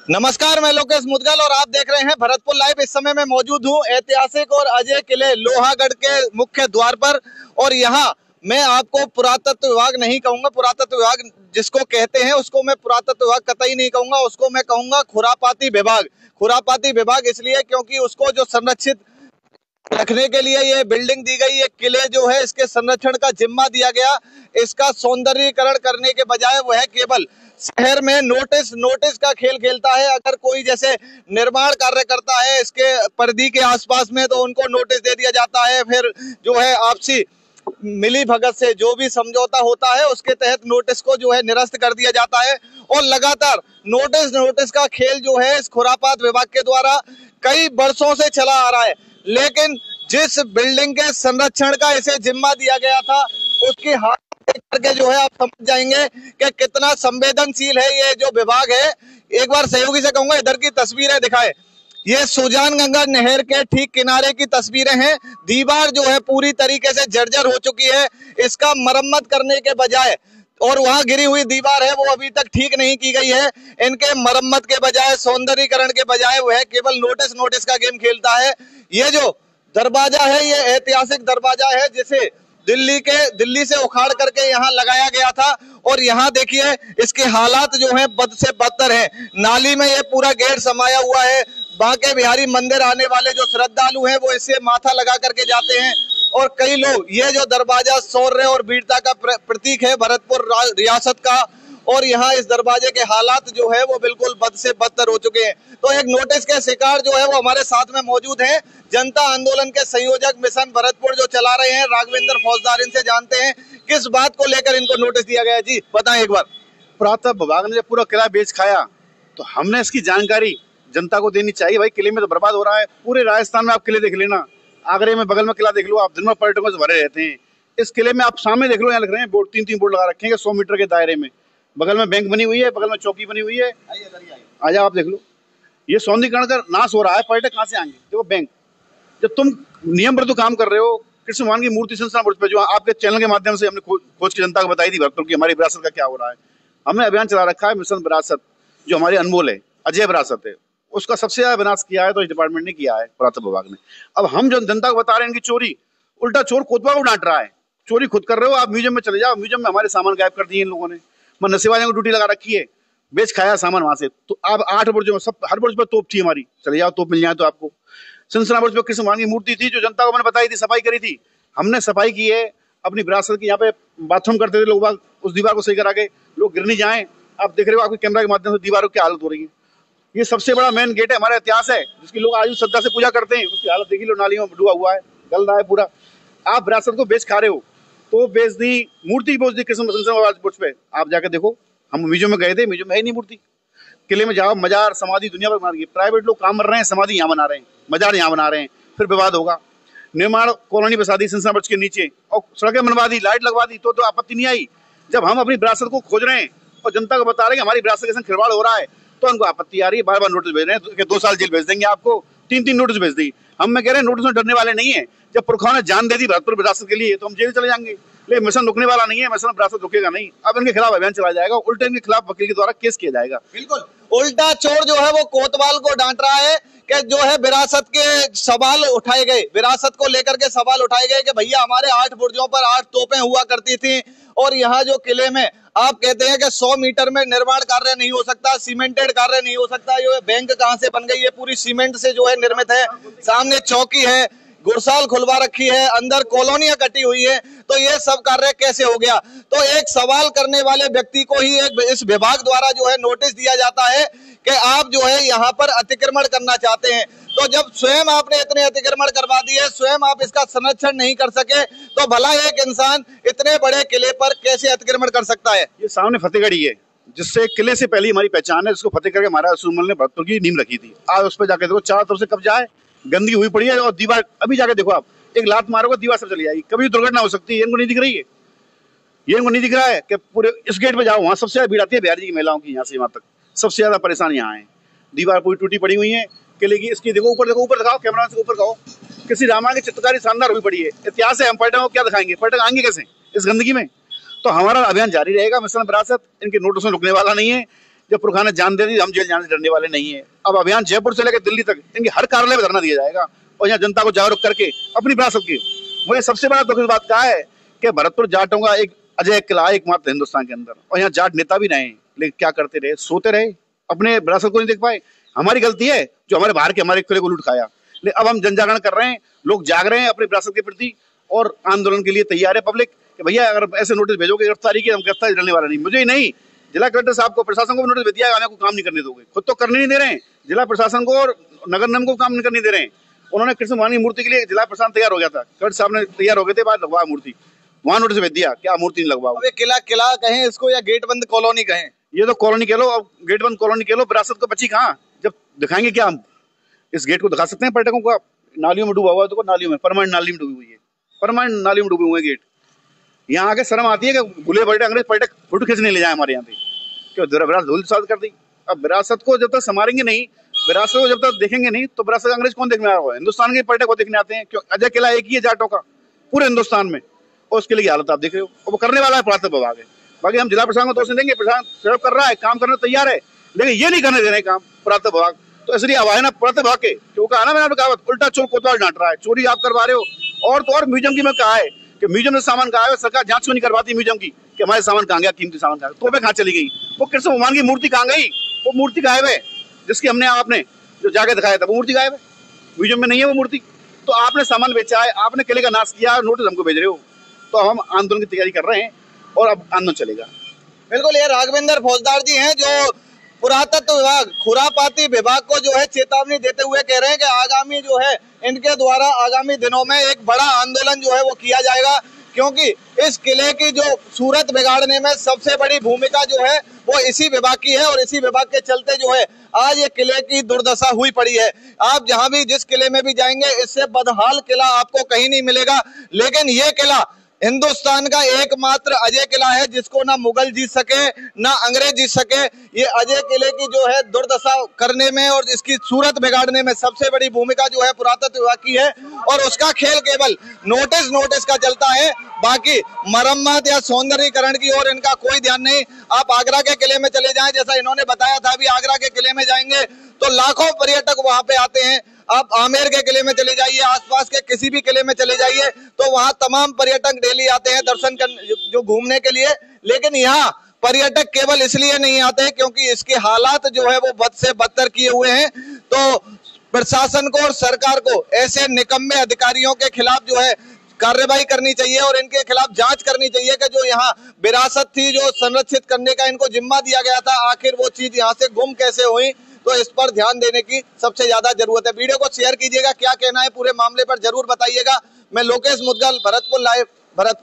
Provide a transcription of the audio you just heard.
नमस्कार, मैं लोकेश मुदगल और आप देख रहे हैं भरतपुर लाइव। इस समय मैं मौजूद हूं ऐतिहासिक और अजय किले लोहागढ़ के मुख्य द्वार पर। और यहां मैं आपको पुरातत्व विभाग नहीं कहूंगा, पुरातत्व विभाग जिसको कहते हैं उसको मैं पुरातत्व विभाग कतई नहीं कहूंगा, उसको मैं कहूंगा खुरापाती विभाग। खुरापाती विभाग इसलिए क्योंकि उसको जो संरक्षित रखने के लिए ये बिल्डिंग दी गई, ये किले जो है इसके संरक्षण का जिम्मा दिया गया। इसका सौंदर्यीकरण करने के बजाय वह केवल शहर में नोटिस का खेल खेलता है। अगर कोई जैसे निर्माण कार्य करता है इसके परिधि के आसपास में तो उनको नोटिस दे दिया जाता है। फिर जो है आपसी मिली भगत से जो भी समझौता होता है उसके तहत नोटिस को जो है निरस्त कर दिया जाता है। और लगातार नोटिस का खेल जो है इस खुरापात विभाग के द्वारा कई वर्षों से चला आ रहा है। लेकिन जिस बिल्डिंग के संरक्षण का इसे जिम्मा दिया गया था उसकी हालत देख करके जो है आप समझ जाएंगे कि कितना संवेदनशील है ये जो विभाग है। एक बार सहयोगी से कहूंगा इधर की तस्वीरें दिखाए। ये सुजान गंगा नहर के ठीक किनारे की तस्वीरें हैं। दीवार जो है पूरी तरीके से जर्जर हो चुकी है। इसका मरम्मत करने के बजाय और वहां गिरी हुई दीवार है वो अभी तक ठीक नहीं की गई है। इनके मरम्मत के बजाय सौंदर्यीकरण के बजाय वह केवल नोटिस का गेम खेलता है। ये जो दरवाजा है ये ऐतिहासिक दरवाजा है जिसे दिल्ली से उखाड़ करके यहाँ लगाया गया था। और यहाँ देखिए इसके हालात जो हैं बद से बदतर हैं। नाली में ये पूरा गेट समाया हुआ है। बांके बिहारी मंदिर आने वाले जो श्रद्धालु हैं वो इससे माथा लगा करके जाते हैं। और कई लोग ये जो दरवाजा शौर्य और वीरता का प्रतीक है भरतपुर रियासत का। और यहाँ इस दरवाजे के हालात जो है वो बिल्कुल बद से बदतर हो चुके हैं। तो एक नोटिस के शिकार जो है वो हमारे साथ में मौजूद हैं जनता आंदोलन के संयोजक मिशन भरतपुर जो चला रहे हैं राघवेंद्र फौजदार। इनसे जानते हैं किस बात को लेकर इनको नोटिस दिया गया। जी बताएं एक बार। पुरातत्व विभाग ने जब पूरा किला बेच खाया तो हमने इसकी जानकारी जनता को देनी चाहिए। भाई किले में तो बर्बाद हो रहा है। पूरे राजस्थान में आप किले देख लेना, आगरे में बगल में किला देख लो, आप दिन में पर्यटकों से भरे रहते हैं। इस किले में आप सामने देख लो, यहाँ लिख रहे हैं बोर्ड, तीन बोर्ड लगा रखे हैं 100 मीटर के दायरे में। बगल में बैंक बनी हुई है, बगल में चौकी बनी हुई है। आ जाओ आप देख लो, ये सौंदर्यीकरण का नाश हो रहा है। पर्यटक कहाँ से आएंगे? देखो बैंक, जब तुम नियम पर तो काम कर रहे हो, कृष्ण भगवान की मूर्ति संस्थान पे जो आपके चैनल के माध्यम से हमने खोज की जनता को बताई थी भरतपुर की हमारी विरासत का क्या हो रहा है। हमने अभियान चला रखा है मिशन विरासत, जो हमारी अनमोल है, अजय विरासत है। उसका सबसे ज्यादा विनाश किया है तो इस डिपार्टमेंट ने किया है, पुरातत्व विभाग ने। अब हम जो जनता को बता रहे हैं इनकी चोरी, उल्टा चोर कोतवाल को डांट रहा है। चोरी खुद कर रहे हो आप। म्यूजियम में चले जाओ, म्यूजियम में हमारे सामान गायब कर दिए इन लोगों ने। नशेबाजों को ड्यूटी लगा रखी है, बेच खाया सामान वहां से। तो आप 8 बुर्जों में सब, हर बुर्ज पर तोप थी हमारी, चले जाओ तोप मिल जाए तो आपको। सिंसना बुर्ज पर कृष्ण भगवान की मूर्ति थी जो जनता को मैंने बताई थी, सफाई करी थी हमने। सफाई की है अपनी विरासत की। यहाँ पे बाथरूम करते थे लोग, उस दीवार को सही करा के लोग गिर नहीं जाए। आप देख रहे हो आपके कैमरा के माध्यम से दीवारों की हालत हो रही है। ये सबसे बड़ा मेन गेट है, हमारा इतिहास है, जिसकी लोग आज श्रद्धा से पूजा करते हैं। उसकी हालत देखी लो, नालियों में डूबा हुआ है, गल रहा है पूरा। आप विरासत को बेच खा रहे हो। तो बेच दी, मूर्ति बेच दी कृष्ण बुर्ज पे। आप जाकर देखो, हम म्यूजियम में गए थे, म्यूजियम में है नहीं मूर्ति। किले में जाओ, मजार समाधि दुनिया भर बना रही है। प्राइवेट लोग काम कर रहे हैं, समाधि यहाँ बना रहे हैं, मजार यहाँ बना रहे हैं, फिर विवाद होगा। निर्माण कॉलोनी बसा दी सिंसना ब्रिज के नीचे और सड़कें बनवा दी, लाइट लगवा दी, तो आपत्ति नहीं आई। जब हम अपनी विरासत को खोज रहे हैं और जनता को बता रहे हैं हमारी विरासत के संग खिलवाड़ हो रहा है तो उनको आपत्ति आ रही है। बार बार नोटिस भेज रहे हैं कि 2 साल जेल भेज देंगे आपको, 3 नोटिस भेज दी। हम मैं कह रहे हैं नोटिस में डरने वाले नहीं है। जब पुरखाओं ने जान दे दी भरतपुर विरासत के लिए तो हम जेल चले जाएंगे। लेकिन मिशन रुकने वाला नहीं है, मिशन विरासत रुकेगा नहीं। अब इनके खिलाफ अभियान चलाया जाएगा, उल्टे इनके खिलाफ वकील के द्वारा केस किया जाएगा। बिल्कुल उल्टा चोर जो है वो कोतवाल को डांट रहा है कि जो है विरासत के सवाल उठाए गए, विरासत को लेकर के सवाल उठाए गए कि भैया हमारे 8 बुर्जों पर 8 तोपें हुआ करती थी। और यहाँ जो किले में आप कहते हैं कि 100 मीटर में निर्माण कार्य नहीं हो सकता, सीमेंटेड कार्य नहीं हो सकता। ये बैंक कहाँ से बन गई है? पूरी सीमेंट से जो है निर्मित है। सामने चौकी है, गुरसाल खुलवा रखी है, अंदर कॉलोनियां कटी हुई है। तो ये सब कार्य कैसे हो गया? तो एक सवाल करने वाले व्यक्ति को ही एक इस विभाग द्वारा जो है नोटिस दिया जाता है कि आप जो है यहाँ पर अतिक्रमण करना चाहते हैं। तो जब स्वयं आपने इतने अतिक्रमण करवा दिए, स्वयं आप इसका संरक्षण नहीं कर सके, तो भला एक इंसान इतने बड़े किले पर कैसे अतिक्रमण कर सकता है? ये सामने फतेहगढ़ी है, जिससे किले से पहले हमारी पहचान है, जिसको फतेह करके महाराज सुरमल ने भरतपुर की नींव रखी थी। आज उस पर जाके देखो, चारों तरफ से कब्जा है, गंदगी हुई पड़ी है। और दीवार अभी जाके देखो, आप एक लात मारोगे दीवार सब चली जाएगी। कभी दुर्घटना हो सकती है, इनको नहीं दिख रही है? ये इनको नहीं दिख रहा है कि पूरे इस गेट पे जाओ, वहाँ सबसे ज्यादा भीड़ आती है बिहार जी की महिलाओं की। यहाँ से वहाँ तक सबसे ज्यादा परेशान यहाँ है। दीवार पूरी टूटी पड़ी हुई है किले की। इसकी देखो, ऊपर देखो, ऊपर दिखाओ, कैमरा से ऊपर दिखाओ। किसी रामायण की चित्रकारी शानदार हुई पड़ी है। इतिहास है, हम पर्यटकों को क्या दिखाएंगे? पर्यटक आएंगे कैसे इस गंदगी में? तो हमारा अभियान जारी रहेगा। मिशन विरासत इनके नोटिस में रुकने वाला नहीं है। जब पुरखा ने जान दे दी, हम जेल जाने से डरने वाले नहीं है। अब अभियान जयपुर से लेकर दिल्ली तक इनके हर कार्यालय में धरना दिया जाएगा और यहाँ जनता को जागरूक करके अपनी विरासत की। मुझे सबसे बड़ा दुख इस बात का है कि भरतपुर जाटों का एक अजय किला एकमात्र हिंदुस्तान के अंदर, और यहाँ जाट नेता भी रहे, लेकिन क्या करते रहे, सोते रहे, अपने विरासत को नहीं देख पाए। हमारी गलती है जो हमारे बाहर के हमारे किले को लूट खाया। लेकिन अब हम जन जागरण कर रहे हैं, लोग जाग रहे हैं अपनी विरासत के प्रति और आंदोलन के लिए तैयार है पब्लिक कि भैया अगर ऐसे नोटिस भेजोगे गिरफ्तारी की, हम गिरफ्तारी डरने वाला नहीं। मुझे ही नहीं, जिला कलेक्टर साहब को, प्रशासन को भी नोटिस भेज दिया, हमें को काम नहीं करने दोगे। खुद तो करने नहीं दे रहे हैं, जिला प्रशासन को और नगर निगम को काम नहीं करने दे रहे हैं। उन्होंने कृष्ण भगवान की मूर्ति के लिए जिला प्रशासन तैयार हो गया था, कलेक्टर साहब ने तैयार हो गए थे, बाद लगवा मूर्ति, वहां नोटिस भेज दिया क्या मूर्ति नहीं लगवाओ। किला किला कहें इसको या गेट बंद कॉलोनी कहें, ये तो कॉलोनी कह लो, अब गेट बंद कॉलोनी कह लो, विरासत को बची कहाँ? जब दिखाएंगे क्या हम? इस गेट को दिखा सकते हैं पर्यटकों को? नालियों में डूबा हुआ है, तो नालियों में, परमानेंट नाली में डूबी हुई है, परमानेंट नाली में डूबे हुए गेट। यहाँ आके शर्म आती है कि भूले पर्यटक, अंग्रेज पर्यटक फोटो खींचने ले जाए हमारे यहाँ पे, क्यों विरासत धूल साथ कर दी। अब विरासत को जब तक संभालेंगे नहीं, विरासत को जब तक देखेंगे नहीं, तो विरासत अंग्रेज कौन देखने आ रहा है? हिंदुस्तान के पर्यटक को देखने आते हैं। क्यों? अजय किला एक ही है जाटों का पूरे हिंदुस्तान में, और उसके लिए हालत आप देख रहे हो। और वो करने वाला है पुरातत्व विभाग है। बाकी हम जिला प्रशासन को दोष देंगे, प्रशासन सहयोग कर रहा है, काम करने तैयार है, लेकिन ये नहीं करने दे रहे काम पुरातत्व विभाग। तो इसलिए अवहेलना पुरातत्व विभाग के, क्यों कहा ना मैंने कहावत, उल्टा चोर कोतवाल डांट रहा है, चोरी आप करवा रहे हो। और तो और म्यूजियम की मैं कहा है कि म्यूजियम में सामान कहा है, सरकार जांच क्यों नहीं करवाती म्यूजियम की कि हमारे सामान कहाँ गया, कीमती सामान कहाँ, तो कहाँ चली गई? वो कृष्ण भगवान की मूर्ति कहाँ गई? वो मूर्ति गायब है, जिसकी हमने आपने जो जाके दिखाया था, वो मूर्ति गायब है, म्यूजियम में नहीं है वो मूर्ति। तो आपने सामान बेचा है, आपने किले का नाश किया, नोटिस हमको भेज रहे हो। तो हम आंदोलन की तैयारी कर रहे हैं और अब आंदोलन चलेगा। बिल्कुल, ये राघवेंद्र फौजदार जी हैं जो पुरातत्व विभाग, खुरापाती विभाग को जो है चेतावनी देते हुए कह रहे हैं कि आगामी जो है इनके द्वारा आगामी दिनों में एक बड़ा आंदोलन जो है वो किया जाएगा, क्योंकि इस किले की जो सूरत बिगाड़ने में सबसे बड़ी भूमिका जो है वो इसी विभाग की है, और इसी विभाग के चलते जो है आज ये किले की दुर्दशा हुई पड़ी है। आप जहां भी जिस किले में भी जाएंगे, इससे बदहाल किला आपको कहीं नहीं मिलेगा। लेकिन ये किला हिंदुस्तान का एकमात्र अजय किला है जिसको ना मुगल जीत सके ना अंग्रेज जीत सके। ये अजय किले की जो है दुर्दशा करने में और इसकी सूरत बिगाड़ने में सबसे बड़ी भूमिका जो है पुरातत्व विभाग की है, और उसका खेल केवल नोटिस का चलता है। बाकी मरम्मत या सौंदर्यीकरण की ओर इनका कोई ध्यान नहीं। आप आगरा के किले में चले जाएं, जैसा इन्होंने बताया था, अभी आगरा के किले में जाएंगे तो लाखों पर्यटक वहां पे आते हैं। आप आमेर के किले में चले जाइए, आसपास के किसी भी किले में चले जाइए, तो वहां तमाम पर्यटक डेली आते हैं दर्शन करने, जो घूमने के लिए। लेकिन यहाँ पर्यटक केवल इसलिए नहीं आते क्योंकि इसके हालात जो है वो बद से बदतर किए हुए हैं। तो प्रशासन को और सरकार को ऐसे निकम्मे अधिकारियों के खिलाफ जो है कार्रवाई करनी चाहिए और इनके खिलाफ जांच करनी चाहिए कि जो यहाँ विरासत थी, जो संरक्षित करने का इनको जिम्मा दिया गया था, आखिर वो चीज यहाँ से गुम कैसे हुई। तो इस पर ध्यान देने की सबसे ज्यादा जरूरत है। वीडियो को शेयर कीजिएगा, क्या कहना है पूरे मामले पर जरूर बताइएगा। मैं लोकेश मुद्गल, भरतपुर लाइव, भरतपुर।